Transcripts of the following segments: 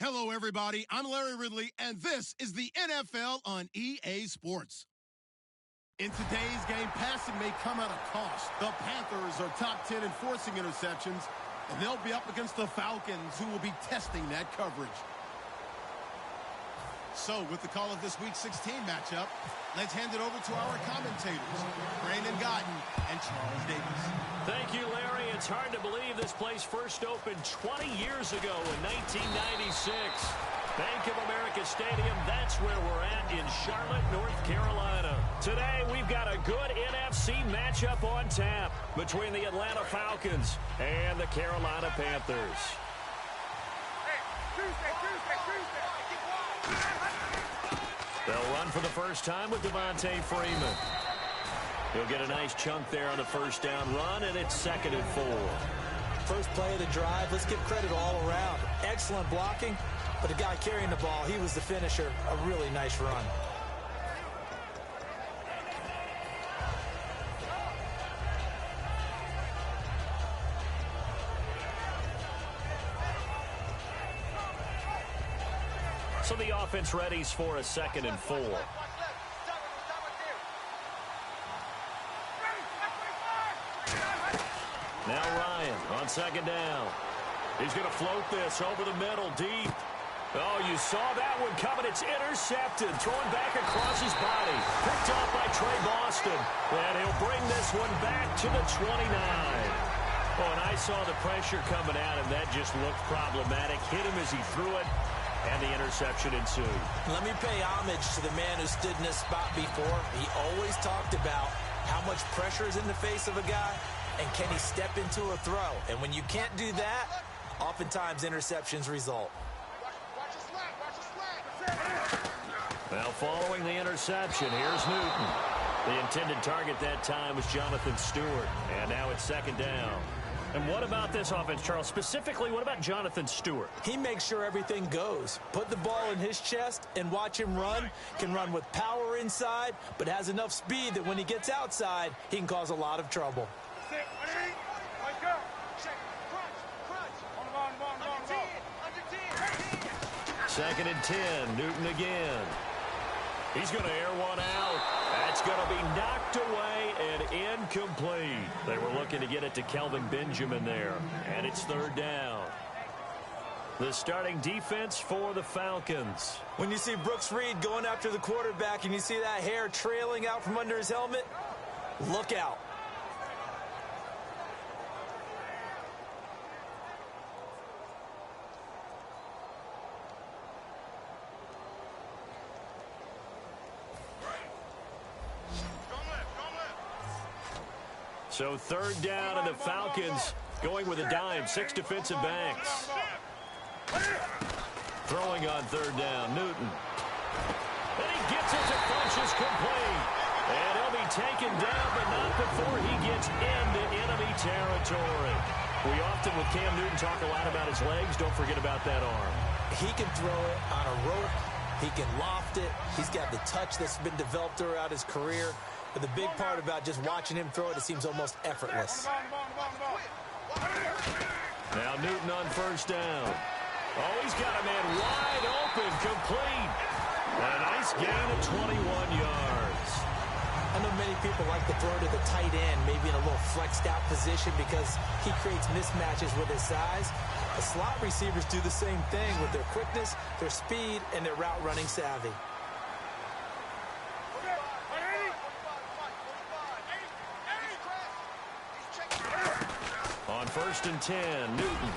Hello, everybody. I'm Larry Ridley, and this is the NFL on EA Sports. In today's game, passing may come at a cost. The Panthers are top 10 in forcing interceptions, and they'll be up against the Falcons, who will be testing that coverage. So, with the call of this Week 16 matchup, let's hand it over to our commentators, Brandon Guyton and Charles Davis. Thank you, Larry. It's hard to believe this place first opened 20 years ago in 1996. Bank of America Stadium, that's where we're at in Charlotte, North Carolina. Today, we've got a good NFC matchup on tap between the Atlanta Falcons and the Carolina Panthers. They'll run for the first time with Devontae Freeman. He'll get a nice chunk there on the first down run, and it's 2nd and 4. First play of the drive, let's give credit all around. Excellent blocking, but the guy carrying the ball, he was the finisher. A really nice run. So the offense readies for a 2nd and 4. Now Ryan on 2nd down. He's going to float this over the middle deep. Oh, you saw that one coming. It's intercepted. Thrown back across his body. Picked off by Trey Boston. And he'll bring this one back to the 29. Oh, and I saw the pressure coming at him. That just looked problematic. Hit him as he threw it. And the interception ensued. Let me pay homage to the man who stood in this spot before. He always talked about how much pressure is in the face of a guy, and can he step into a throw. And when you can't do that, oftentimes interceptions result. Well, following the interception, here's Newton. The intended target that time was Jonathan Stewart. And now it's 2nd down. And what about this offense, Charles? Specifically, what about Jonathan Stewart? He makes sure everything goes. Put the ball in his chest and watch him run. Can run with power inside, but has enough speed that when he gets outside, he can cause a lot of trouble. 2nd and 10, Newton again. He's going to air one out. That's going to be knocked away and incomplete. They were looking to get it to Kelvin Benjamin there, and it's 3rd down. The starting defense for the Falcons. When you see Brooks Reed going after the quarterback and you see that hair trailing out from under his helmet, look out. So 3rd down, and the Falcons going with a dime. 6 defensive backs. Throwing on 3rd down, Newton. And he gets it to Funchess complete. And he'll be taken down, but not before he gets into enemy territory. We often, with Cam Newton, talk a lot about his legs. Don't forget about that arm. He can throw it on a rope. He can loft it. He's got the touch that's been developed throughout his career. But the big part about just watching him throw it seems almost effortless. Now Newton on 1st down. Oh, he's got a man wide open, complete. A nice gain of 21 yards. I know many people like to throw to the tight end, maybe in a little flexed out position because he creates mismatches with his size. The slot receivers do the same thing with their quickness, their speed, and their route running savvy. On 1st and 10, Newton.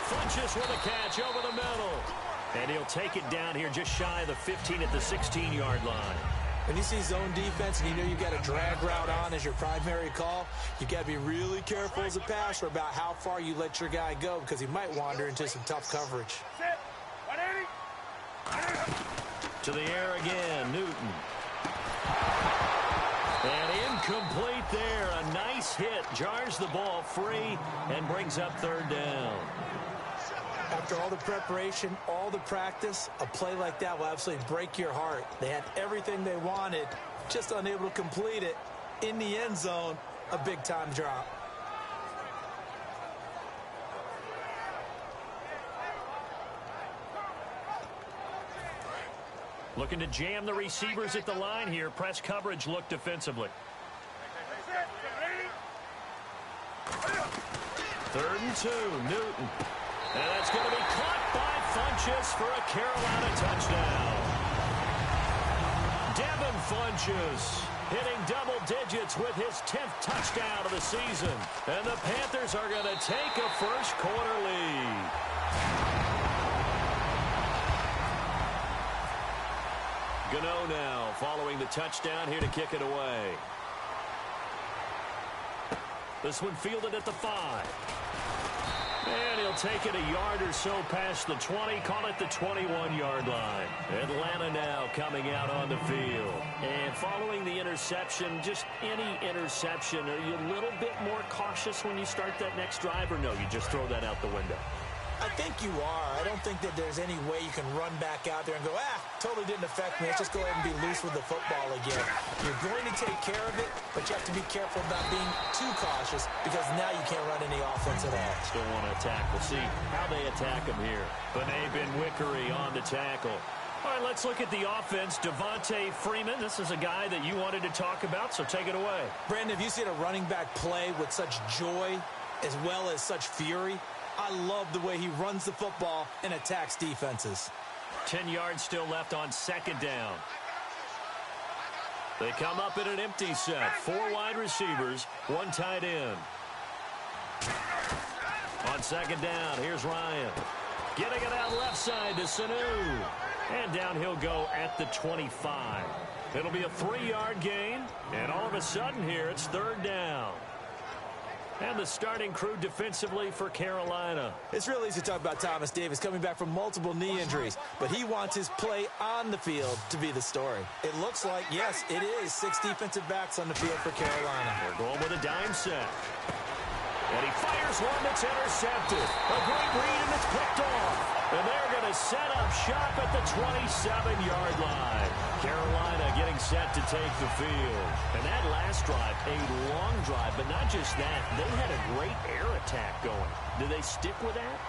Funchess with a catch over the middle. And he'll take it down here just shy of the 15 at the 16-yard line. When you see zone defense and you know you've got a drag route on as your primary call, you've got to be really careful as a passer about how far you let your guy go because he might wander into some tough coverage. To the air again, Newton. And incomplete there. A nice hit. Jars the ball free and brings up 3rd down. After all the preparation, all the practice, a play like that will absolutely break your heart. They had everything they wanted, just unable to complete it. In the end zone, a big-time drop. Looking to jam the receivers at the line here. Press coverage look defensively. 3rd and 2, Newton. And that's going to be caught by Funchess for a Carolina touchdown. Devin Funchess hitting double digits with his 10th touchdown of the season. And the Panthers are going to take a first quarter lead. Gano now following the touchdown here to kick it away. This one fielded at the 5. And he'll take it a yard or so past the 20, call it the 21-yard line. Atlanta now coming out on the field. And following the interception, just any interception, are you a little bit more cautious when you start that next drive, or no, you just throw that out the window? I think you are. I don't think that there's any way you can run back out there and go, totally didn't affect me. Let's just go ahead and be loose with the football again. You're going to take care of it, but you have to be careful about being too cautious because now you can't run any offense at all. Still want to attack. We'll see how they attack him here. Benet Ben-Wickery on the tackle. All right, let's look at the offense. Devontae Freeman, this is a guy that you wanted to talk about, so take it away. Brandon, have you seen a running back play with such joy as well as such fury? I love the way he runs the football and attacks defenses. 10 yards still left on 2nd down. They come up in an empty set. 4 wide receivers, 1 tight end. On 2nd down, here's Ryan. Getting it out left side to Sanu. And down he'll go at the 25. It'll be a 3-yard gain. And all of a sudden here, it's 3rd down. And the starting crew defensively for Carolina. It's real easy to talk about Thomas Davis coming back from multiple knee injuries, but he wants his play on the field to be the story. It looks like, yes, it is 6 defensive backs on the field for Carolina. They're going with a dime set. And he fires one that's intercepted. A great read, and it's picked off. And they're going to set up shop at the 27-yard line. Carolina getting set to take the field. And that last drive, a long drive, but not just that. They had a great air attack going. Do they stick with that?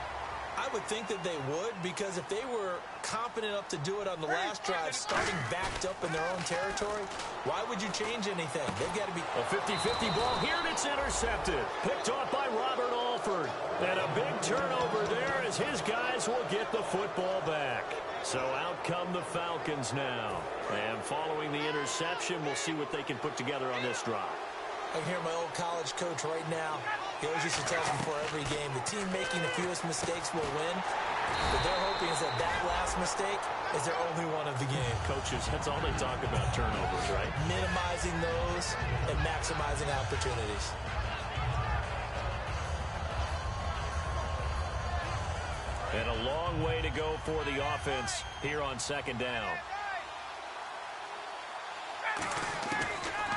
I would think that they would, because if they were confident enough to do it on the last drive, starting backed up in their own territory, why would you change anything? They've got to be... A 50-50 ball here, and it's intercepted. Picked off by Robert Alford. And a big turnover there as his guys will get the football back. So out come the Falcons now. And following the interception, we'll see what they can put together on this drive. I can hear my old college coach right now. He always used to tell us before every game, the team making the fewest mistakes will win. But they're hoping is that last mistake is their only one of the game. Coaches, that's all they talk about, turnovers, right? Minimizing those and maximizing opportunities. And a long way to go for the offense here on 2nd down.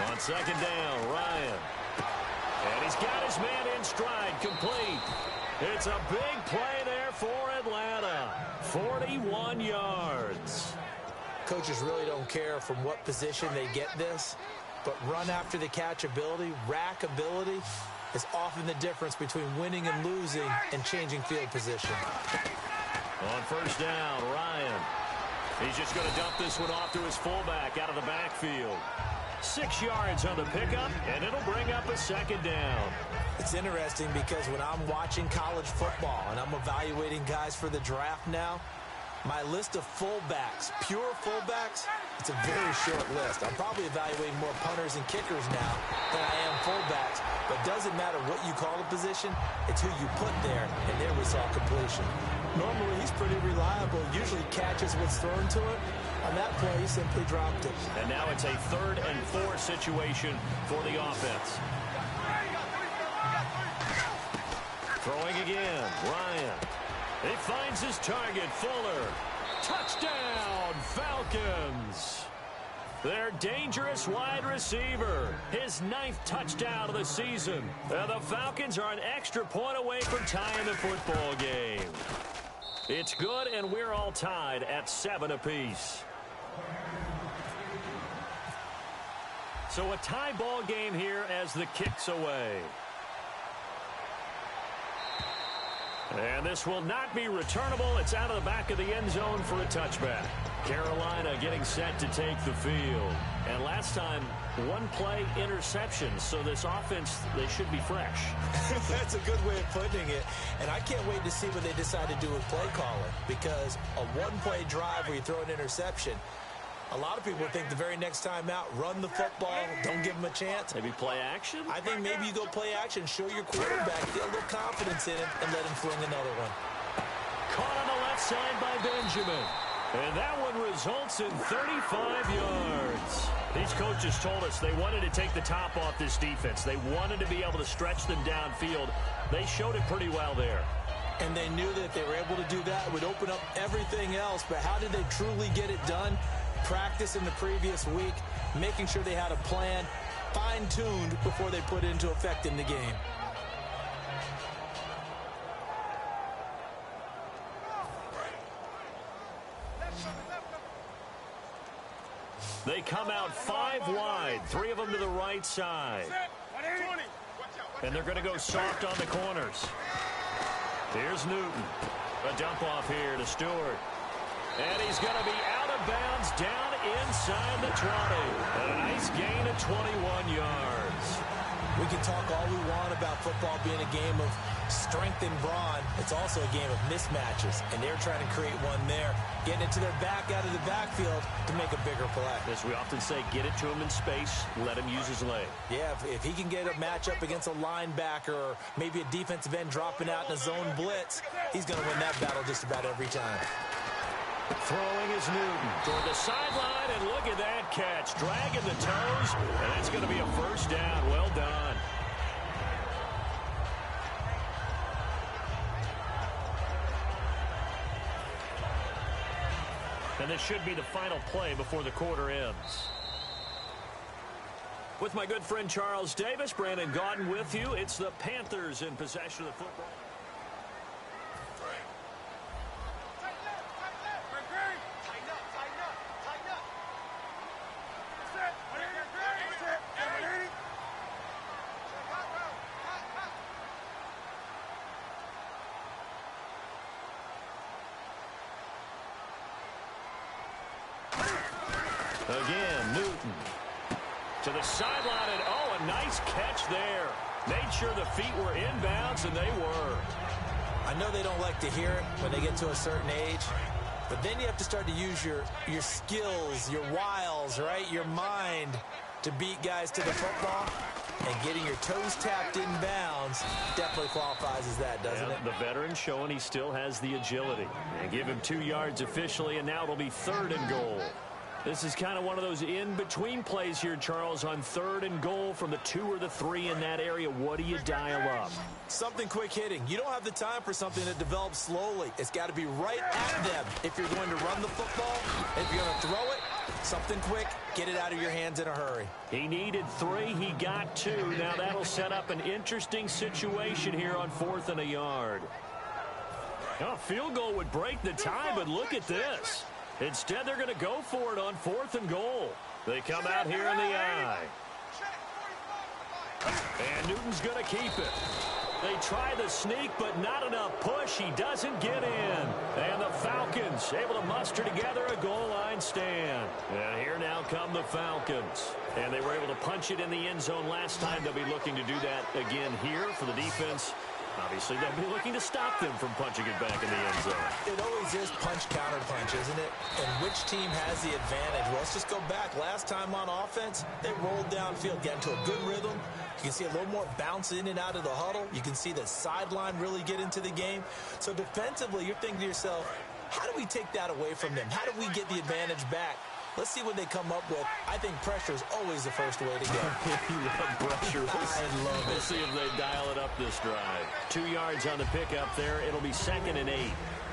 On 2nd down, Ryan. And he's got his man in stride, complete. It's a big play there for Atlanta. 41 yards. Coaches really don't care from what position they get this, but run after the catch ability, rack ability, is often the difference between winning and losing and changing field position. On 1st down, Ryan. He's just going to dump this one off to his fullback out of the backfield. 6 yards on the pickup, and it'll bring up a 2nd down. It's interesting because when I'm watching college football and I'm evaluating guys for the draft now, my list of fullbacks, pure fullbacks, it's a very short list. I'm probably evaluating more punters and kickers now than I am fullbacks, but it doesn't matter what you call the position, it's who you put there, and there we saw completion. Normally, he's pretty reliable, usually catches what's thrown to him. On that play, he simply dropped it. And now it's a 3rd and 4 situation for the offense. Throwing again, Ryan. He finds his target, Fuller. Touchdown, Falcons. Their dangerous wide receiver. His 9th touchdown of the season. And the Falcons are an extra point away from tying the football game. It's good, and we're all tied at 7 apiece. So a tie ball game here as the kick's away. And this will not be returnable. It's out of the back of the end zone for a touchback. Carolina getting set to take the field. And last time, one play interception. So this offense, they should be fresh. That's a good way of putting it. And I can't wait to see what they decide to do with play calling. Because a one-play drive where you throw an interception, a lot of people think the very next time out, run the football, don't give them a chance. Maybe play action? I think maybe you go play action, show your quarterback, get a little confidence in him, and let him fling another one. Caught on the left side by Benjamin. And that one results in 35 yards. These coaches told us they wanted to take the top off this defense. They wanted to be able to stretch them downfield. They showed it pretty well there. And they knew that if they were able to do that, it would open up everything else. But how did they truly get it done? Practice in the previous week, making sure they had a plan, fine-tuned before they put it into effect in the game. They come out 5 wide, 3 of them to the right side. And they're going to go soft on the corners. Here's Newton. A dump off here to Stewart. And he's going to be out of bounds down inside the 20. And a nice gain of 21 yards. We can talk all we want about football being a game of strength and brawn. It's also a game of mismatches, and they're trying to create one there, getting it to their back out of the backfield to make a bigger play. As we often say, get it to him in space, let him use his leg. Yeah, if he can get a matchup against a linebacker or maybe a defensive end dropping out in a zone blitz, he's going to win that battle just about every time. Throwing is Newton toward the sideline, and look at that catch. Dragging the toes, and that's going to be a first down. Well done. And this should be the final play before the quarter ends. With my good friend Charles Davis, Brandon Gaudin with you. It's the Panthers in possession of the football. Again, Newton to the sideline, and oh, a nice catch there. Made sure the feet were inbounds, and they were. I know they don't like to hear it when they get to a certain age, but then you have to start to use your skills, your wiles, right, your mind to beat guys to the football. And getting your toes tapped in bounds definitely qualifies as that, doesn't it? The veteran showing he still has the agility. And give him 2 yards officially, and now it'll be 3rd and goal. This is kind of one of those in-between plays here, Charles, on 3rd and goal from the 2 or the 3 in that area. What do you dial up? Something quick hitting. You don't have the time for something that develops slowly. It's got to be right at them if you're going to run the football. If you're going to throw it, something quick, get it out of your hands in a hurry. He needed 3. He got 2. Now that'll set up an interesting situation here on 4th and a yard. A field goal would break the tie, but look at this. Instead, they're going to go for it on 4th and goal. They come out here in the eye. And Newton's going to keep it. They try the sneak, but not enough push. He doesn't get in. And the Falcons able to muster together a goal line stand. And here now come the Falcons. And they were able to punch it in the end zone last time. They'll be looking to do that again here for the defense. Obviously, they'll be looking to stop them from punching it back in the end zone. It always is punch-counter-punch, isn't it? And which team has the advantage? Well, let's just go back. Last time on offense, they rolled downfield, got into a good rhythm. You can see a little more bounce in and out of the huddle. You can see the sideline really get into the game. So defensively, you're thinking to yourself, how do we take that away from them? How do we get the advantage back? Let's see what they come up with. I think pressure is always the first way to go. You love pressure. I love it. We'll see if they dial it up this drive. 2 yards on the pickup there. It'll be 2nd and 8.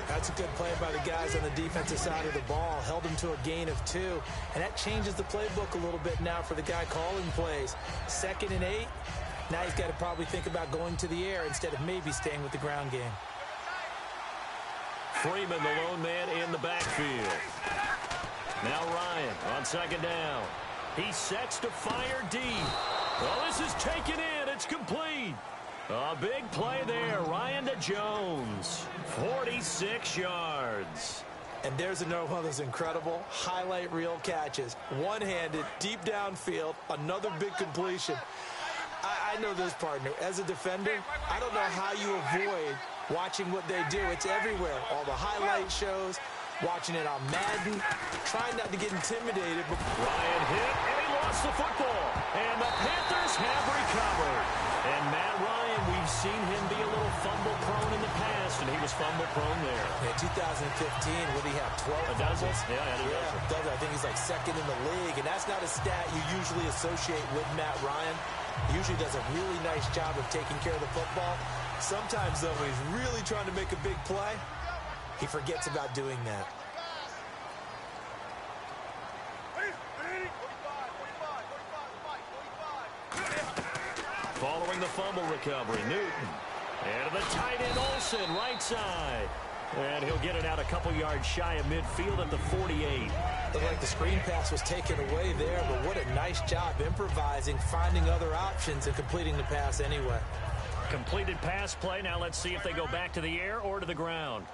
That's a good play by the guys on the defensive side of the ball. Held him to a gain of 2. And that changes the playbook a little bit now for the guy calling plays. 2nd and 8. Now he's got to probably think about going to the air instead of maybe staying with the ground game. Freeman, the lone man in the backfield. Now Ryan on 2nd down. He sets to fire deep. Well, this is taken in. It's complete. A big play there. Ryan to Jones. 46 yards. And there's another one of those incredible highlight reel catches. One-handed, deep downfield, another big completion. I know this, partner. As a defender, I don't know how you avoid watching what they do. It's everywhere. All the highlight shows, watching it on Madden, trying not to get intimidated. Ryan hit, and he lost the football. And the Panthers have recovered. And Matt Ryan, we've seen him be a little fumble-prone in the past, and he was fumble-prone there. Yeah, 2015, would he have 12 fumbles? Yeah, I think he's like second in the league, and that's not a stat you usually associate with Matt Ryan. He usually does a really nice job of taking care of the football. Sometimes, though, when he's really trying to make a big play, he forgets about doing that. Following the fumble recovery, Newton. And the tight end, Olsen, right side. And he'll get it out a couple yards shy of midfield at the 48. Looked like the screen pass was taken away there, but what a nice job improvising, finding other options, and completing the pass anyway. Completed pass play. Now let's see if they go back to the air or to the ground.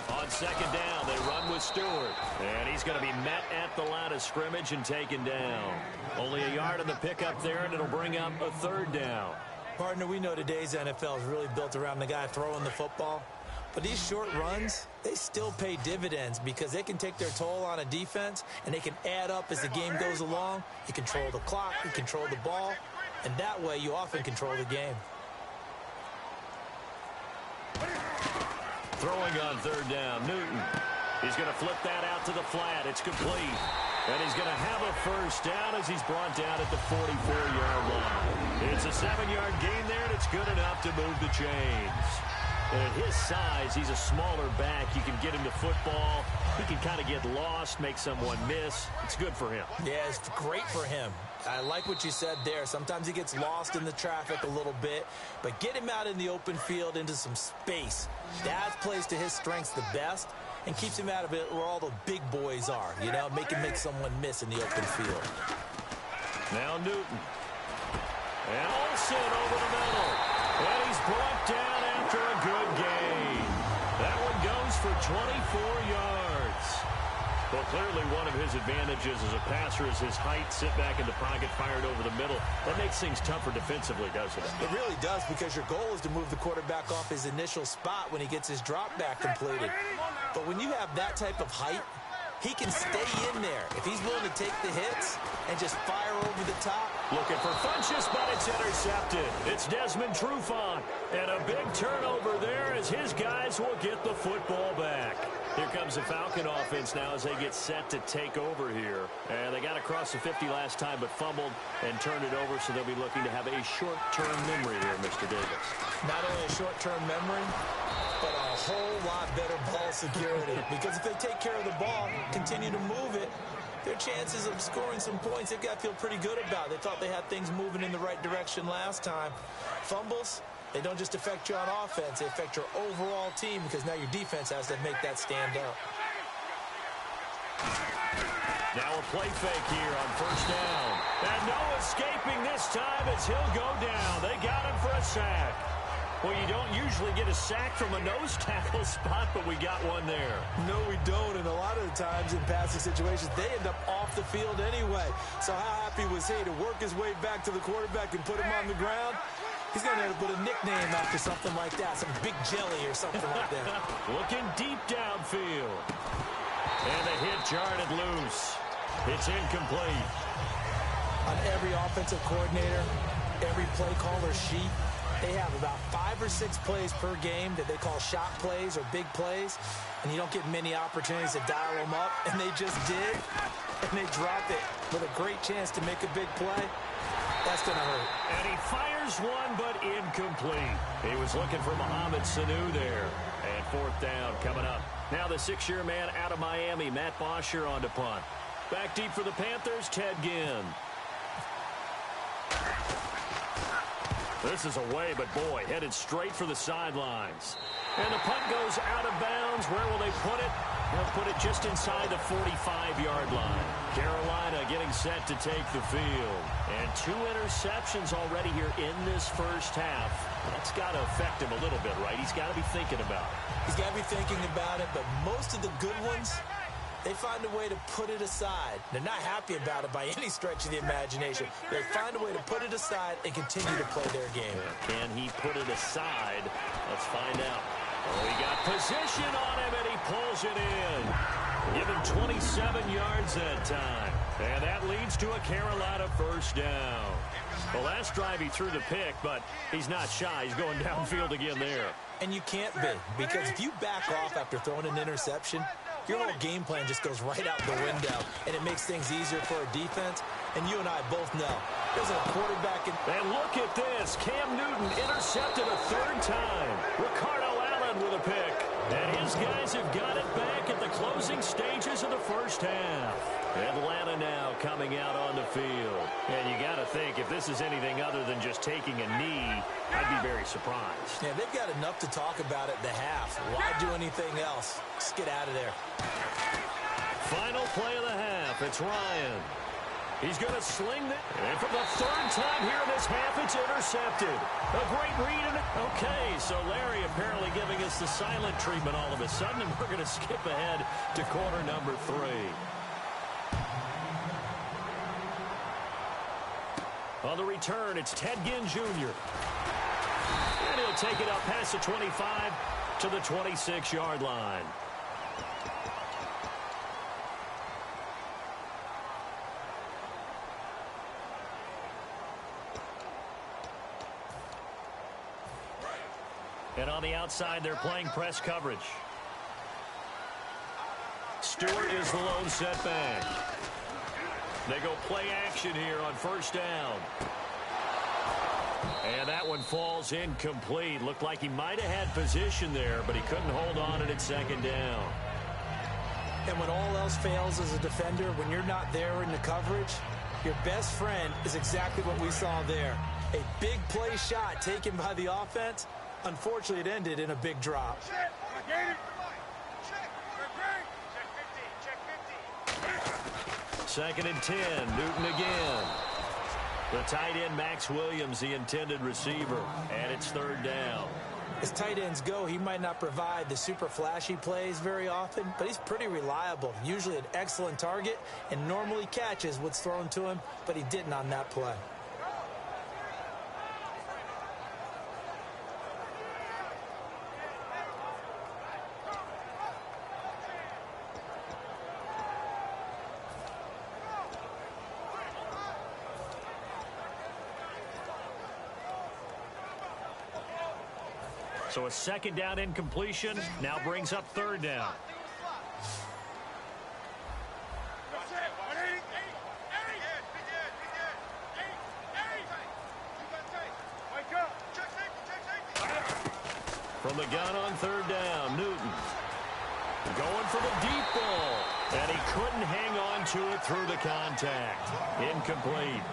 On second down, they run with Stewart. And he's going to be met at the line of scrimmage and taken down. Only a yard on the pickup there, and it'll bring up a third down. Partner, we know today's NFL is really built around the guy throwing the football. But these short runs, they still pay dividends because they can take their toll on a defense, and they can add up as the game goes along. You control the clock, you control the ball, and that way you often control the game. Throwing on third down, Newton. He's going to flip that out to the flat. It's complete. And he's going to have a first down as he's brought down at the 44-yard line. It's a 7-yard gain there, and it's good enough to move the chains. And at his size, he's a smaller back. You can get him to football. He can kind of get lost, make someone miss. It's good for him. Yeah, it's great for him. I like what you said there. Sometimes he gets lost in the traffic a little bit, but get him out in the open field into some space. That plays to his strengths the best and keeps him out of it where all the big boys are, you know, make someone miss in the open field. Now Newton. And Olsen over the middle. And he's brought down after a good gain. That one goes for 24 yards. Well, clearly one of his advantages as a passer is his height. Sit back in the pocket, fired over the middle. That makes things tougher defensively, doesn't it? It really does, because your goal is to move the quarterback off his initial spot when he gets his drop back completed. But when you have that type of height, he can stay in there if he's willing to take the hits and just fire over the top. Looking for Funchess, but it's intercepted. It's Desmond Trufant. And a big turnover there as his guys will get the football back. Here comes the Falcon offense now as they get set to take over here. And they got across the 50 last time but fumbled and turned it over, so they'll be looking to have a short-term memory here, Mr. Davis. Not only a short-term memory, but a whole lot better ball security. Because if they take care of the ball, continue to move it, their chances of scoring some points, they've got to feel pretty good about. They thought they had things moving in the right direction last time. Fumbles, they don't just affect you on offense, they affect your overall team, because now your defense has to make that stand up. Now a play fake here on first down. And no escaping this time as he'll go down. They got him for a sack. Well, you don't usually get a sack from a nose tackle spot, but we got one there. No, we don't, and a lot of the times in passing situations, they end up off the field anyway. So how happy was he to work his way back to the quarterback and put him on the ground? He's going to have to put a nickname after something like that, some Big Jelly or something like that. Looking deep downfield. And the hit jarred it loose. It's incomplete. On every offensive coordinator, every play caller sheet, they have about 5 or 6 plays per game that they call shot plays or big plays, and you don't get many opportunities to dial them up, and they just did, and they drop it with a great chance to make a big play. That's going to hurt. And he fires one, but incomplete. He was looking for Mohamed Sanu there. And fourth down coming up. Now the 6-year man out of Miami, Matt Bosher on to punt. Back deep for the Panthers, Ted Ginn. This is away, but boy, headed straight for the sidelines. And the punt goes out of bounds. Where will they put it? He'll put it just inside the 45-yard line. Carolina getting set to take the field. And 2 interceptions already here in this first half. That's got to affect him a little bit, right? He's got to be thinking about it. He's got to be thinking about it, but most of the good ones, they find a way to put it aside. They're not happy about it by any stretch of the imagination. They find a way to put it aside and continue to play their game. Can he put it aside? Let's find out. Oh, he got position on him, and he pulls it in. Give him 27 yards that time. And that leads to a Carolina first down. The last drive he threw the pick, but he's not shy. He's going downfield again there. And you can't be, because if you back off after throwing an interception, your whole game plan just goes right out the window, and it makes things easier for a defense. And you and I both know there's a quarterback in. And look at this. Cam Newton intercepted a 3rd time. Ricardo Allen with a pick. And his guys have got it back at the closing stages of the first half. Atlanta now coming out on the field. And you got to think, if this is anything other than just taking a knee, I'd be very surprised. Yeah, they've got enough to talk about at the half. Why do anything else? Just get out of there. Final play of the half. It's Ryan. He's going to sling it. And for the 3rd time here in this half, it's intercepted. A great read in it. Okay, so Larry apparently giving us the silent treatment all of a sudden, and we're going to skip ahead to quarter number 3. On the return, it's Ted Ginn Jr. And he'll take it up past the 25 to the 26-yard line. And on the outside, they're playing press coverage. Stewart is the lone setback. They go play action here on first down. And that one falls incomplete. Looked like he might have had position there, but he couldn't hold on at 2nd down. And when all else fails as a defender, when you're not there in the coverage, your best friend is exactly what we saw there. A big play shot taken by the offense. Unfortunately, it ended in a big drop. Second and 10, Newton again. The tight end, Max Williams, the intended receiver, and it's 3rd down. As tight ends go, he might not provide the super flashy plays very often, but he's pretty reliable, usually an excellent target, and normally catches what's thrown to him, but he didn't on that play. So a 2nd down incompletion now brings up 3rd down. From the gun on 3rd down, Newton going for the deep ball. And he couldn't hang on to it through the contact. Incomplete.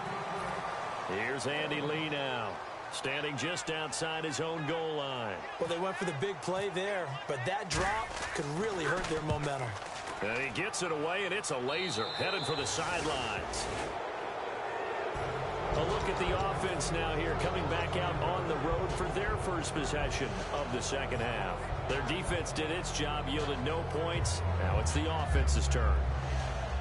Here's Andy Lee now, standing just outside his own goal line. Well, they went for the big play there, but that drop could really hurt their momentum. And he gets it away, and it's a laser headed for the sidelines. A look at the offense now here, coming back out on the road for their first possession of the 2nd half. Their defense did its job, yielded no points. Now it's the offense's turn.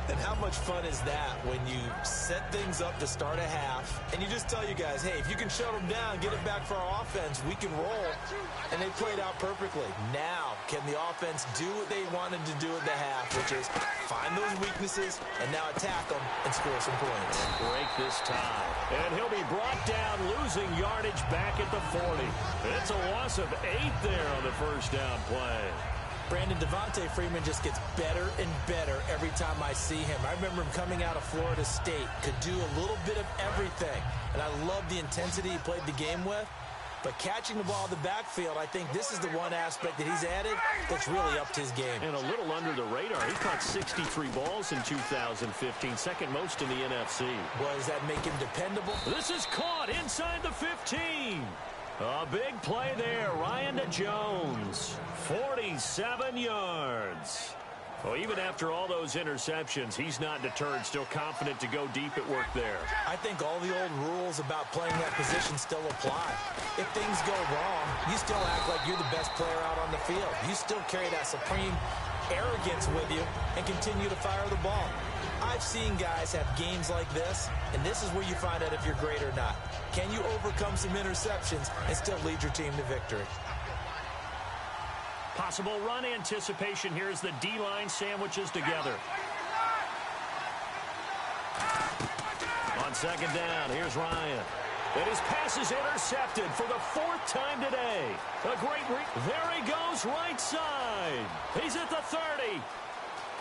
And how much fun is that when you set things up to start a half and you just tell you guys, hey, if you can shut them down, get it back for our offense, we can roll. And they played out perfectly. Now, can the offense do what they wanted to do at the half, which is find those weaknesses and now attack them and score some points. And break this tie. And he'll be brought down, losing yardage back at the 40. It's a loss of 8 there on the first down play. Brandon, Devontae Freeman just gets better and better every time I see him. I remember him coming out of Florida State, could do a little bit of everything. And I love the intensity he played the game with. But catching the ball in the backfield, I think this is the one aspect that he's added that's really upped his game. And a little under the radar. He caught 63 balls in 2015, second most in the NFC. Well, does that make him dependable? This is caught inside the 15. A big play there. Ryan to Jones. 47 yards. Well, even after all those interceptions, he's not deterred, still confident to go deep at work there. I think all the old rules about playing that position still apply. If things go wrong, you still act like you're the best player out on the field. You still carry that supreme arrogance with you and continue to fire the ball. I've seen guys have games like this, and this is where you find out if you're great or not. Can you overcome some interceptions and still lead your team to victory? Possible run anticipation here as the D-line sandwiches together. On second down, here's Ryan. And his pass is intercepted for the 4th time today. A great there he goes, right side. He's at the 30.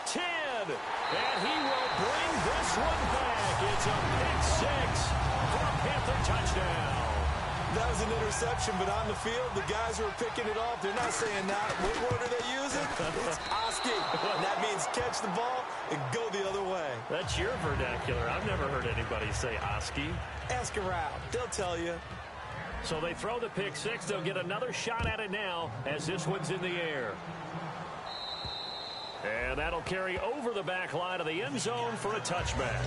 10. And he will bring this one back. It's a pick 6 for a Panther touchdown. That was an interception, but on the field, the guys who are picking it off, they're not saying that. What word are they using? It's Oski. And that means catch the ball and go the other way. That's your vernacular. I've never heard anybody say Oski. Ask around. They'll tell you. So they throw the pick 6. They'll get another shot at it now as this one's in the air. And that'll carry over the back line of the end zone for a touchback.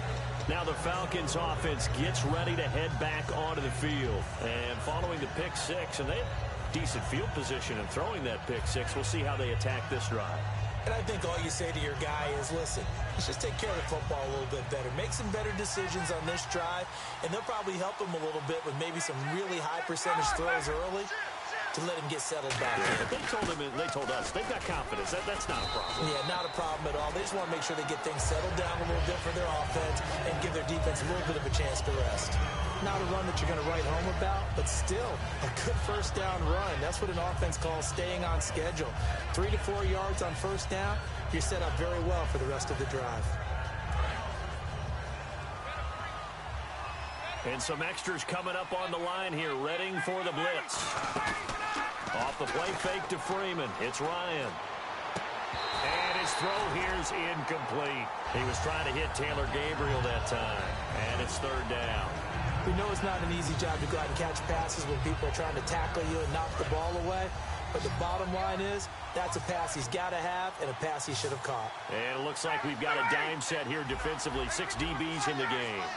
Now the Falcons offense gets ready to head back onto the field. And following the pick 6, and they have decent field position in throwing that pick 6. We'll see how they attack this drive. And I think all you say to your guy is, listen, let's just take care of the football a little bit better. Make some better decisions on this drive, and they'll probably help him a little bit with maybe some really high percentage throws early to let him get settled back in. They told us they've got confidence. That's not a problem. Yeah, not a problem at all. They just want to make sure they get things settled down a little bit for their offense and give their defense a little bit of a chance to rest. Not a run that you're going to write home about, but still a good first down run. That's what an offense calls staying on schedule. 3 to 4 yards on first down, you're set up very well for the rest of the drive. And some extras coming up on the line here, readying for the blitz. Off the play fake to Freeman. It's Ryan. And his throw here's incomplete. He was trying to hit Taylor Gabriel that time. And it's 3rd down. We know it's not an easy job to go out and catch passes when people are trying to tackle you and knock the ball away. But the bottom line is, that's a pass he's got to have and a pass he should have caught. And it looks like we've got a dime set here defensively. 6 DBs in the game.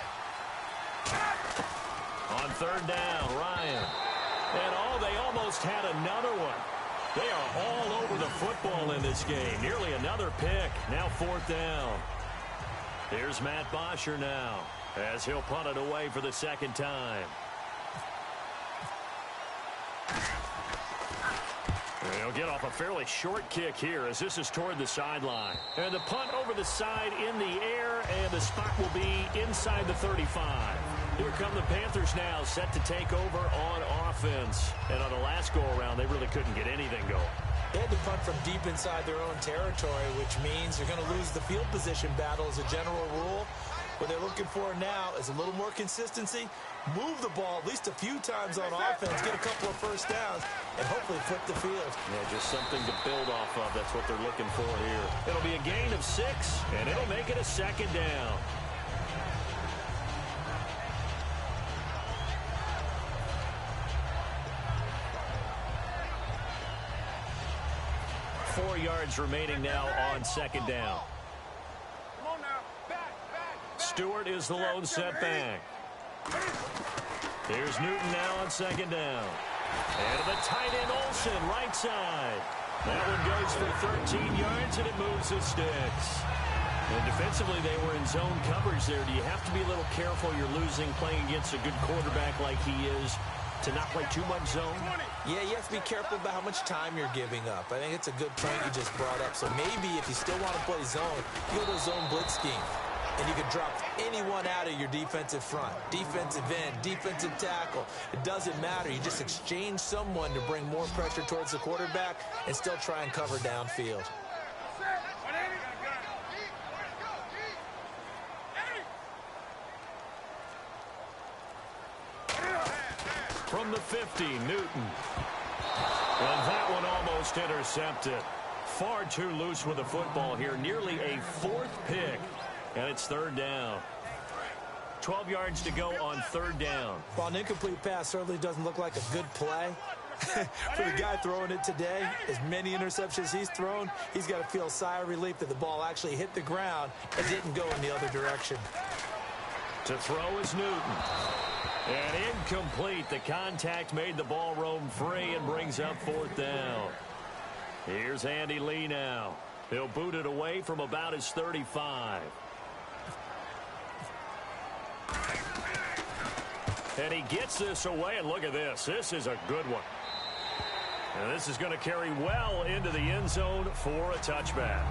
On 3rd down, Ryan. And they almost had another one. They are all over the football in this game. Nearly another pick. Now 4th down. Here's Matt Bosher now as he'll punt it away for the 2nd time. He'll get off a fairly short kick here as this is toward the sideline. And the punt over the side in the air, and the spot will be inside the 35. Here come the Panthers now, set to take over on offense. And on the last go-around, they really couldn't get anything going. They had to punt from deep inside their own territory, which means they're going to lose the field position battle as a general rule. What they're looking for now is a little more consistency, move the ball at least a few times on offense, get a couple of first downs, and hopefully flip the field. Yeah, just something to build off of. That's what they're looking for here. It'll be a gain of 6, and it'll make it a 2nd down. Four yards remaining now on 2nd down. Stewart is the lone setback. Here's Newton now on 2nd down. And the tight end Olsen, right side. That one goes for 13 yards, and it moves the sticks. And defensively, they were in zone coverage there. Do you have to be a little careful? You're losing, playing against a good quarterback like he is, to not play too much zone? Yeah, you have to be careful about how much time you're giving up. I think it's a good point you just brought up. So maybe if you still want to play zone, you go to a zone blitz scheme. And you can drop anyone out of your defensive front. Defensive end, defensive tackle. It doesn't matter. You just exchange someone to bring more pressure towards the quarterback and still try and cover downfield. From the 50, Newton. And that one almost intercepted. Far too loose with the football here. Nearly a 4th pick. And it's 3rd down. 12 yards to go on 3rd down. While an incomplete pass certainly doesn't look like a good play, For the guy throwing it today, as many interceptions he's thrown, he's got to feel a sigh of relief that the ball actually hit the ground and didn't go in the other direction. To throw is Newton. And incomplete. The contact made the ball roam free and brings up 4th down. Here's Andy Lee now. He'll boot it away from about his 35. And he gets this away, and look at this. This is a good one. And this is going to carry well into the end zone for a touchback.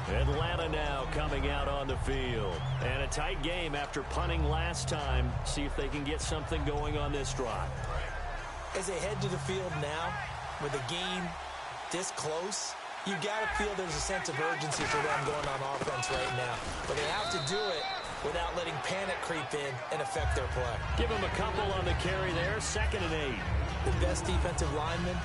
Atlanta now coming out on the field. And a tight game after punting last time. See if they can get something going on this drive. As they head to the field now, with the game this close, you got to feel there's a sense of urgency for them going on offense right now. But they have to do it without letting panic creep in and affect their play. Give them a couple on the carry there, 2nd and 8. The best defensive linemen,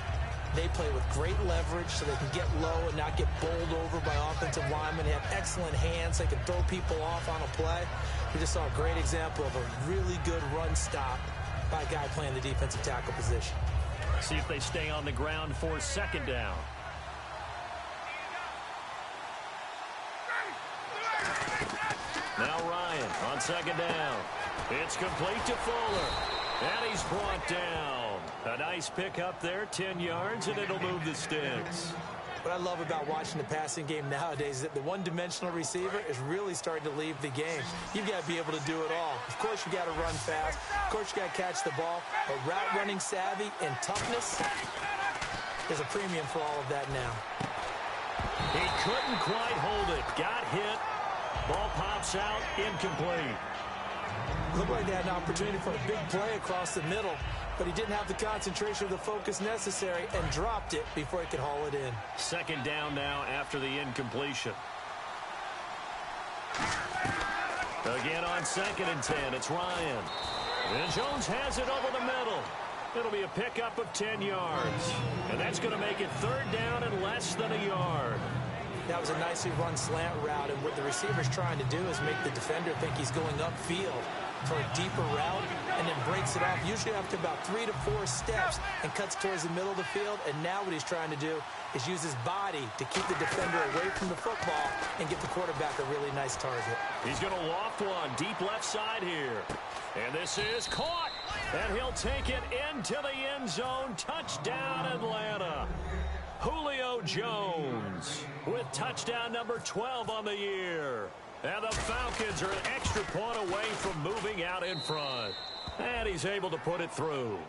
they play with great leverage so they can get low and not get bowled over by offensive linemen. They have excellent hands. They can throw people off on a play. We just saw a great example of a really good run stop by a guy playing the defensive tackle position. See if they stay on the ground for 2nd down. Now Ryan on 2nd down. It's complete to Fuller. And he's brought down. A nice pick up there, 10 yards, and it'll move the sticks. What I love about watching the passing game nowadays is that the one-dimensional receiver is really starting to leave the game. You've got to be able to do it all. Of course, you got to run fast. Of course, you got to catch the ball. But route running savvy and toughness, there's a premium for all of that now. He couldn't quite hold it. Got hit. Ball pops out, incomplete. Looked like they had an opportunity for a big play across the middle, but he didn't have the concentration or the focus necessary and dropped it before he could haul it in. 2nd down now after the incompletion. Again on 2nd and 10, it's Ryan. And Jones has it over the middle. It'll be a pickup of 10 yards. And that's going to make it 3rd down and less than a yard. That was a nicely run slant route, and what the receiver's trying to do is make the defender think he's going upfield for a deeper route and then breaks it off, usually after about 3 to 4 steps, and cuts towards the middle of the field. And now what he's trying to do is use his body to keep the defender away from the football and get the quarterback a really nice target. He's going to loft one deep left side here. And this is caught. And he'll take it into the end zone. Touchdown, Atlanta. Julio Jones with touchdown number 12 on the year. And the Falcons are an extra point away from moving out in front. And he's able to put it through.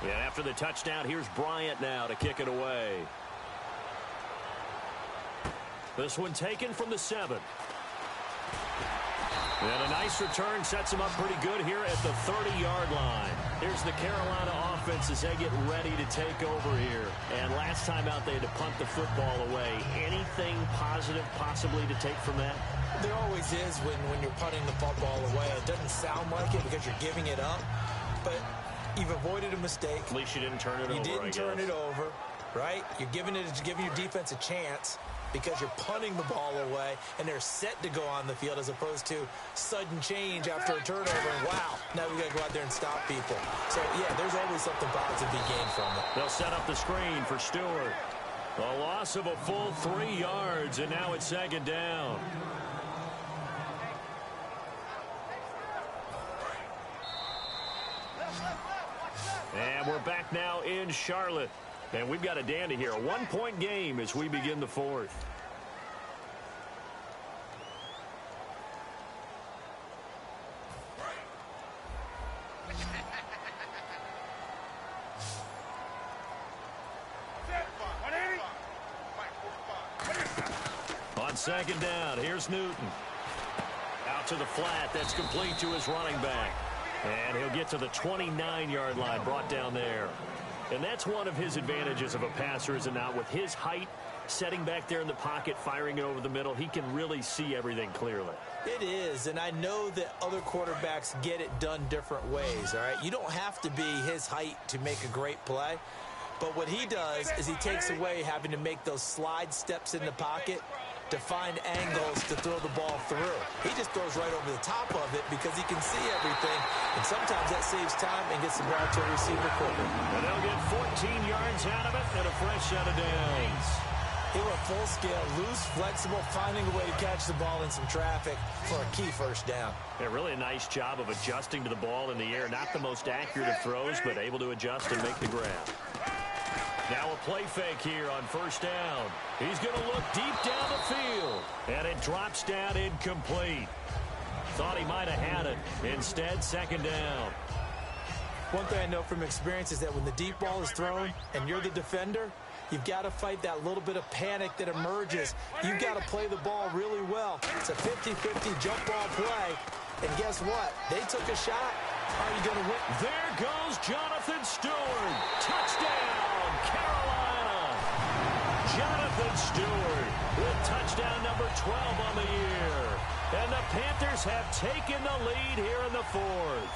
And after the touchdown, here's Bryant now to kick it away. This one taken from the 7. And a nice return sets him up pretty good here at the 30-yard line. Here's the Carolina offense as they get ready to take over here. And last time out, they had to punt the football away. Anything positive possibly to take from that? There always is when you're punting the football away. It doesn't sound like it because you're giving it up, but you've avoided a mistake. At least you didn't turn it over, You didn't turn it over, right? You're giving your defense a chance because you're punting the ball away, and they're set to go on the field as opposed to sudden change after a turnover, and wow, now we got to go out there and stop people. So, yeah, there's always something positive to be gained from it. They'll set up the screen for Stewart. A loss of a full 3 yards, and now it's 2nd down. And we're back now in Charlotte. And we've got a dandy here. A 1-point game as we begin the 4th. On 2nd down, here's Newton. Out to the flat. That's complete to his running back. And he'll get to the 29-yard line, brought down there. And that's one of his advantages of a passer, is it not? With his height, setting back there in the pocket, firing it over the middle, he can really see everything clearly. It is, and I know that other quarterbacks get it done different ways, all right? You don't have to be his height to make a great play, but what he does is he takes away having to make those slide steps in the pocket to find angles to throw the ball through. He just throws right over the top of it because he can see everything, and sometimes that saves time and gets the ball to a receiver quicker. And they'll get 14 yards out of it and a fresh set of downs. He went full scale, loose, flexible, finding a way to catch the ball in some traffic for a key first down. Yeah, really a nice job of adjusting to the ball in the air. Not the most accurate of throws, but able to adjust and make the grab. Now a play fake here on first down. He's going to look deep down the field, and it drops down incomplete. Thought he might have had it. Instead, second down. One thing I know from experience is that when the deep ball is thrown and you're the defender, you've got to fight that little bit of panic that emerges. You've got to play the ball really well. It's a 50-50 jump ball play. And guess what? They took a shot. Are you going to win? There goes Jonathan Stewart. Touchdown, Carolina. Jonathan Stewart with touchdown number 12 on the year. And the Panthers have taken the lead here in the fourth.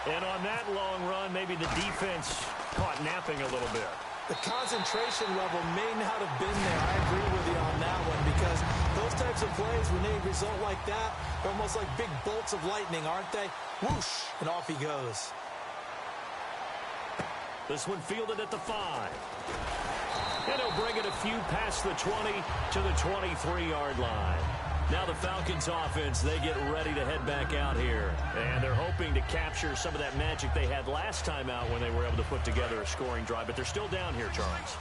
And on that long run, maybe the defense caught napping a little bit. The concentration level may not have been there. I agree with you on that one because those types of plays, when they result like that, they're almost like big bolts of lightning, aren't they? Whoosh, and off he goes. This one fielded at the 5. And he'll bring it a few past the 20 to the 23-yard line. Now the Falcons offense, they get ready to head back out here. And they're hoping to capture some of that magic they had last time out when they were able to put together a scoring drive. But they're still down here, Charles.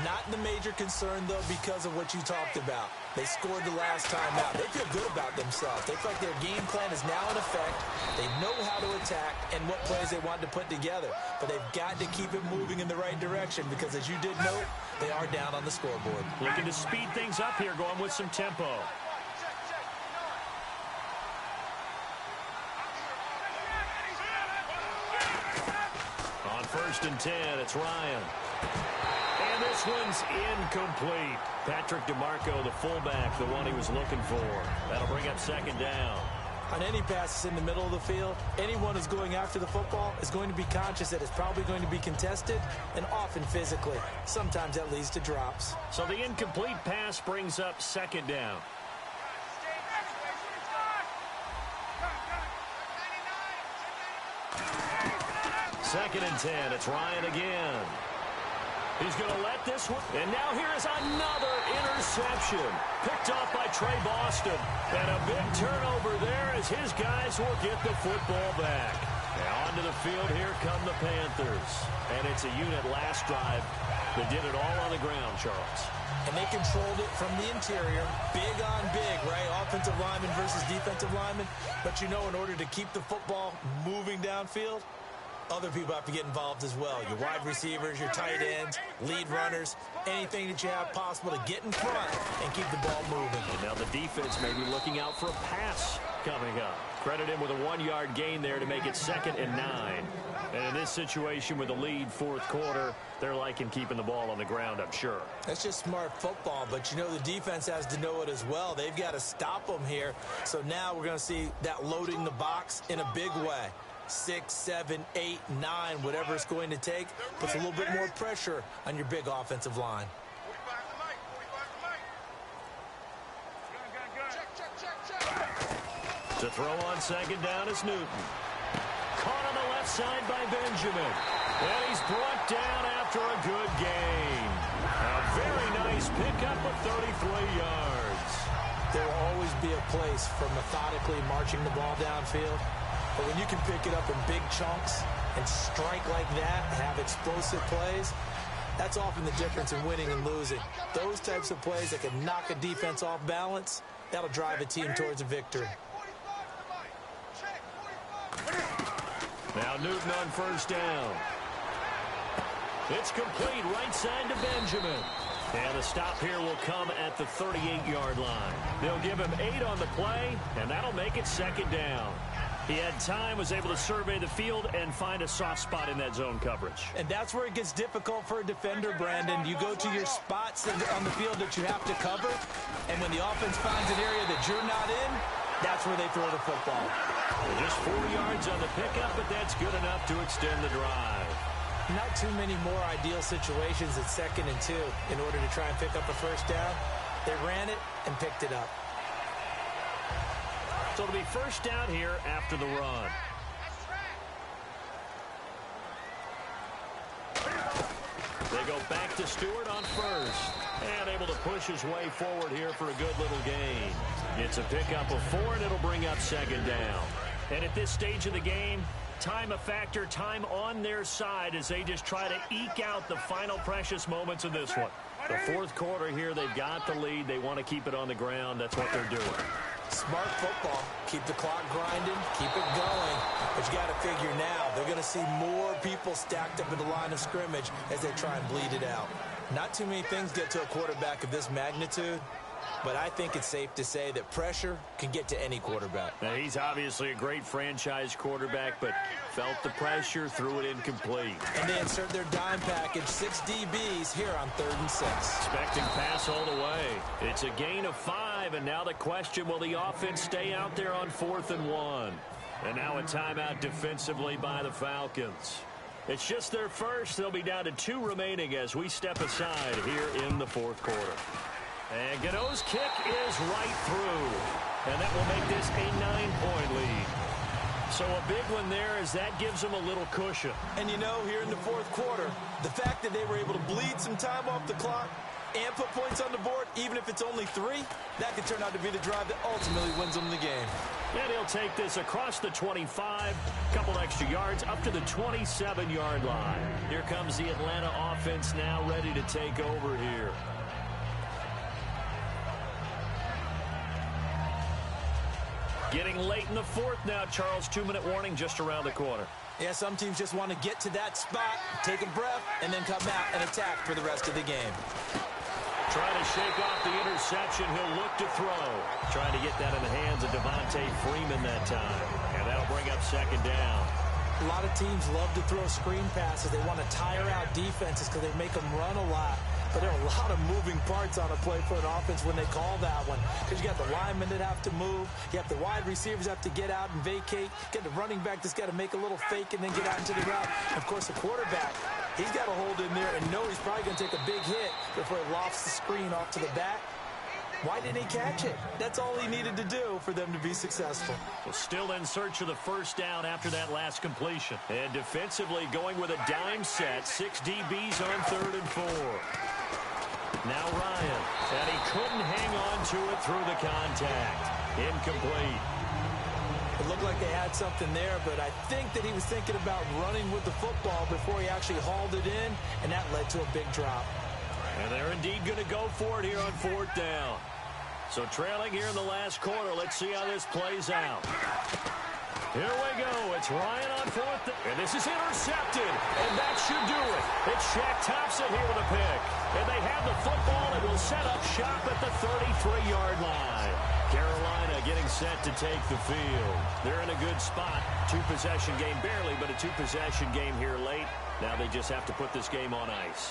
Not the major concern, though, because of what you talked about. They scored the last time out. They feel good about themselves. They feel like their game plan is now in effect. They know how to attack and what plays they want to put together. But they've got to keep it moving in the right direction because, as you did note, they are down on the scoreboard. Looking to speed things up here, going with some tempo. On 1st and 10, it's Ryan. And this one's incomplete. Patrick DeMarco, the fullback, the one he was looking for. That'll bring up second down. On any passes in the middle of the field, anyone who's going after the football is going to be conscious that it's probably going to be contested and often physically. Sometimes that leads to drops. So the incomplete pass brings up second down. Second and 10, it's Ryan again. He's going to let this one. And now here is another interception. Picked off by Trey Boston. And a big turnover there as his guys will get the football back. And onto the field, here come the Panthers. And it's a unit last drive that did it all on the ground, Charles. And they controlled it from the interior. Big on big, right? Offensive lineman versus defensive lineman. But you know, in order to keep the football moving downfield, other people have to get involved as well. Your wide receivers, your tight ends, lead runners, anything that you have possible to get in front and keep the ball moving. And now the defense may be looking out for a pass coming up. Credit him with a 1-yard gain there to make it 2nd and 9. And in this situation with the lead fourth quarter, they're liking keeping the ball on the ground, I'm sure. That's just smart football, but you know the defense has to know it as well. They've got to stop them here. So now we're going to see that loading the box in a big way. 6, 7, 8, 9, whatever it's going to take, puts a little bit more pressure on your big offensive line. To throw on second down is Newton. Caught on the left side by Benjamin. And he's brought down after a good gain. A very nice pickup of 33 yards. There will always be a place for methodically marching the ball downfield. But when you can pick it up in big chunks and strike like that, have explosive plays, that's often the difference in winning and losing. Those types of plays that can knock a defense off balance, that'll drive a team towards a victory. Now Newton on first down. It's complete right side to Benjamin. And the stop here will come at the 38-yard line. They'll give him 8 on the play, and that'll make it second down. He had time, was able to survey the field and find a soft spot in that zone coverage. And that's where it gets difficult for a defender, Brandon. You go to your spots on the field that you have to cover, and when the offense finds an area that you're not in, that's where they throw the football. Just 4 yards on the pickup, but that's good enough to extend the drive. Not too many more ideal situations at 2nd and 2 in order to try and pick up a first down. They ran it and picked it up. So it'll be first down here after the run. They go back to Stewart on first. And able to push his way forward here for a good little gain. It's a pickup of 4, and it'll bring up second down. And at this stage of the game, time a factor, time on their side as they just try to eke out the final precious moments of this one. The fourth quarter here, they've got the lead. They want to keep it on the ground. That's what they're doing. Smart football. Keep the clock grinding. Keep it going. But you got to figure now, they're going to see more people stacked up in the line of scrimmage as they try and bleed it out. Not too many things get to a quarterback of this magnitude, but I think it's safe to say that pressure can get to any quarterback. Now, he's obviously a great franchise quarterback, but felt the pressure, threw it incomplete. And they insert their dime package, 6 DBs here on 3rd and 6. Expecting pass all the way. It's a gain of 5, and now the question, will the offense stay out there on 4th and 1? And now a timeout defensively by the Falcons. It's just their first. They'll be down to 2 remaining as we step aside here in the fourth quarter. And Gano's kick is right through. And that will make this a 9-point lead. So a big one there as that gives them a little cushion. And you know, here in the fourth quarter, the fact that they were able to bleed some time off the clock and put points on the board, even if it's only 3, that could turn out to be the drive that ultimately wins them the game. And he'll take this across the 25, couple extra yards up to the 27-yard line. Here comes the Atlanta offense now ready to take over here. Getting late in the fourth now, Charles. 2-minute warning just around the corner. Yeah, some teams just want to get to that spot, take a breath, and then come out and attack for the rest of the game. Trying to shake off the interception. He'll look to throw. Trying to get that in the hands of Devontae Freeman that time. And that'll bring up second down. A lot of teams love to throw screen passes. They want to tire out defenses because they make them run a lot. But there are a lot of moving parts on a play for an offense when they call that one. Because you got the linemen that have to move. You have the wide receivers have to get out and vacate. You got the running back that's got to make a little fake and then get out into the route. And of course, the quarterback, he's got to hold in there and know he's probably going to take a big hit before he lofts the screen off to the back. Why didn't he catch it? That's all he needed to do for them to be successful. Well, still in search of the first down after that last completion. And defensively going with a dime set. 6 DBs on 3rd and 4. Now Ryan. And he couldn't hang on to it through the contact. Incomplete. It looked like they had something there, but I think that he was thinking about running with the football before he actually hauled it in, and that led to a big drop. And they're indeed going to go for it here on 4th down. So trailing here in the last quarter. Let's see how this plays out. Here we go. It's Ryan on 4th. And this is intercepted. And that should do it. It's Shaq Thompson here with a pick. And they have the football and will set up shop at the 33-yard line. Carolina getting set to take the field. They're in a good spot. 2-possession game barely, but a 2-possession game here late. Now they just have to put this game on ice.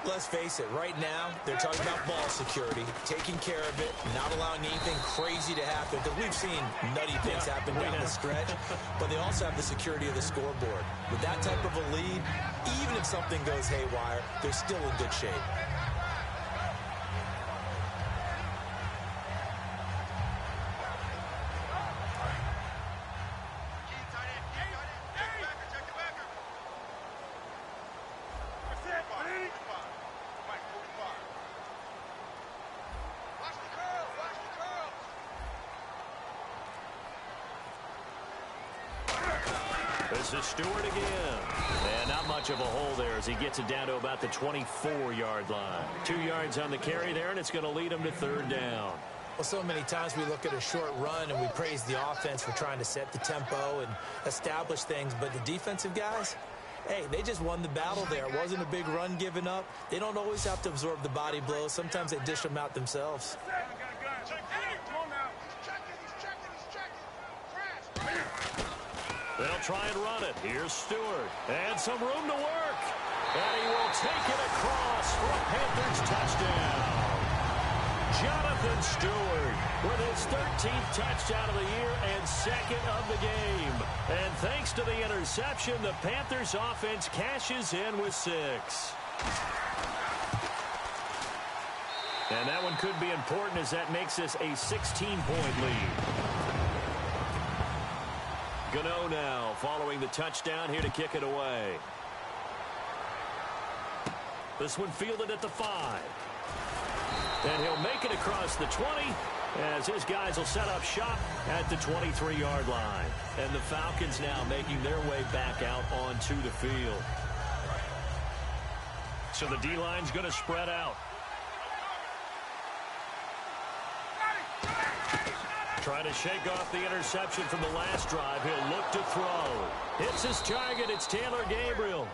Let's face it, right now, they're talking about ball security, taking care of it, not allowing anything crazy to happen, because we've seen nutty things happen down the stretch, but they also have the security of the scoreboard. With that type of a lead, even if something goes haywire, they're still in good shape. This is Stewart again. And not much of a hole there as he gets it down to about the 24-yard line. 2 yards on the carry there, and it's going to lead him to 3rd down. Well, so many times we look at a short run and we praise the offense for trying to set the tempo and establish things, but the defensive guys, hey, they just won the battle there. It wasn't a big run given up. They don't always have to absorb the body blows. Sometimes they dish them out themselves. They'll try and run it. Here's Stewart. And some room to work. And he will take it across for a Panthers touchdown. Jonathan Stewart with his 13th touchdown of the year and 2nd of the game. And thanks to the interception, the Panthers offense cashes in with 6. And that one could be important as that makes this a 16-point lead. Gano now following the touchdown here to kick it away. This one fielded at the 5. And he'll make it across the 20 as his guys will set up shop at the 23-yard line. And the Falcons now making their way back out onto the field. So the D-line's going to spread out. Trying to shake off the interception from the last drive. He'll look to throw. Hits his target. It's Taylor Gabriel.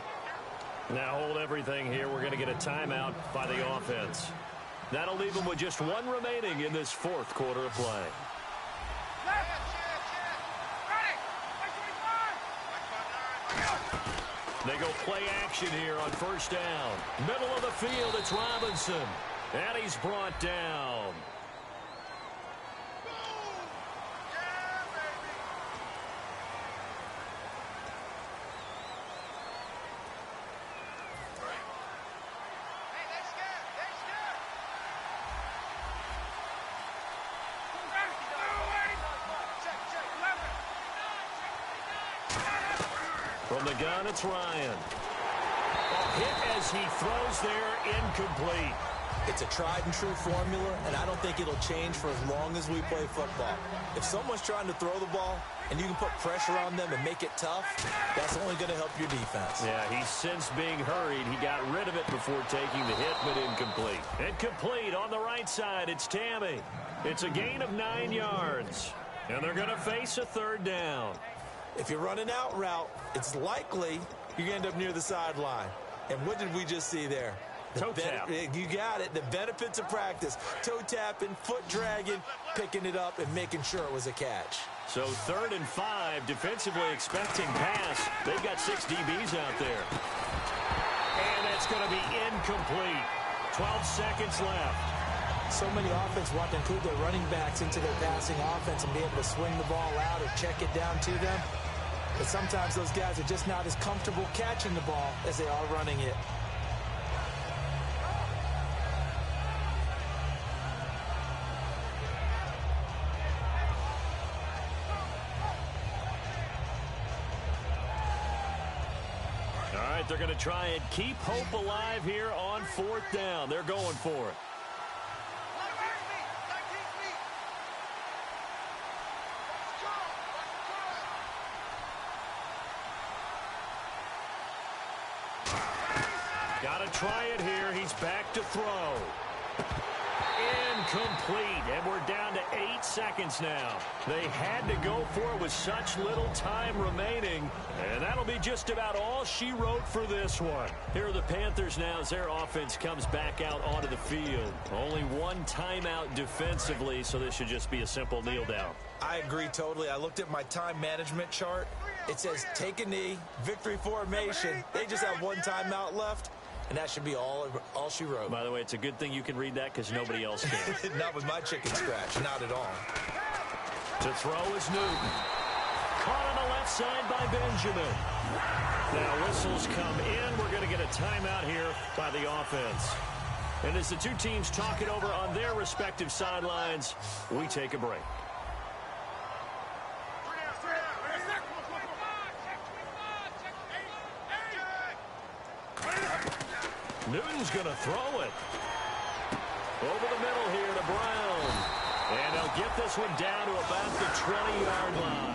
Now hold everything here. We're going to get a timeout by the offense. That'll leave them with just one remaining in this fourth quarter of play. They go play action here on first down. Middle of the field, it's Robinson. And he's brought down. From the gun, it's Ryan. A hit as he throws there, incomplete. It's a tried-and-true formula, and I don't think it'll change for as long as we play football. If someone's trying to throw the ball and you can put pressure on them and make it tough, that's only going to help your defense. Yeah, he's since being hurried. He got rid of it before taking the hit, but incomplete. Incomplete on the right side. It's Tammy. It's a gain of 9 yards, and they're going to face a third down. If you're running out route, it's likely you're going to end up near the sideline. And what did we just see there? Toe tap. You got it. The benefits of practice. Toe tapping, foot dragging, picking it up, and making sure it was a catch. So 3rd and 5, defensively expecting pass. They've got 6 DBs out there. And that's going to be incomplete. 12 seconds left. So many offenses want to include their running backs into their passing offense and be able to swing the ball out or check it down to them. But sometimes those guys are just not as comfortable catching the ball as they are running it. All right, they're going to try and keep hope alive here on 4th down. They're going for it. Got to try it here. He's back to throw. Incomplete, and we're down to 8 seconds now. They had to go for it with such little time remaining, and that'll be just about all she wrote for this one. Here are the Panthers now as their offense comes back out onto the field. Only one timeout defensively, so this should just be a simple kneel down. I agree totally. I looked at my time management chart. It says take a knee, victory formation. They just have one timeout left. And that should be all she wrote. By the way, it's a good thing you can read that because nobody else can. Not with my chicken scratch. Not at all. To throw is Newton. Caught on the left side by Benjamin. Now whistles come in. We're going to get a timeout here by the offense. And as the two teams talk it over on their respective sidelines, we take a break. Newton's going to throw it. Over the middle here to Brown. And they'll get this one down to about the 20-yard line.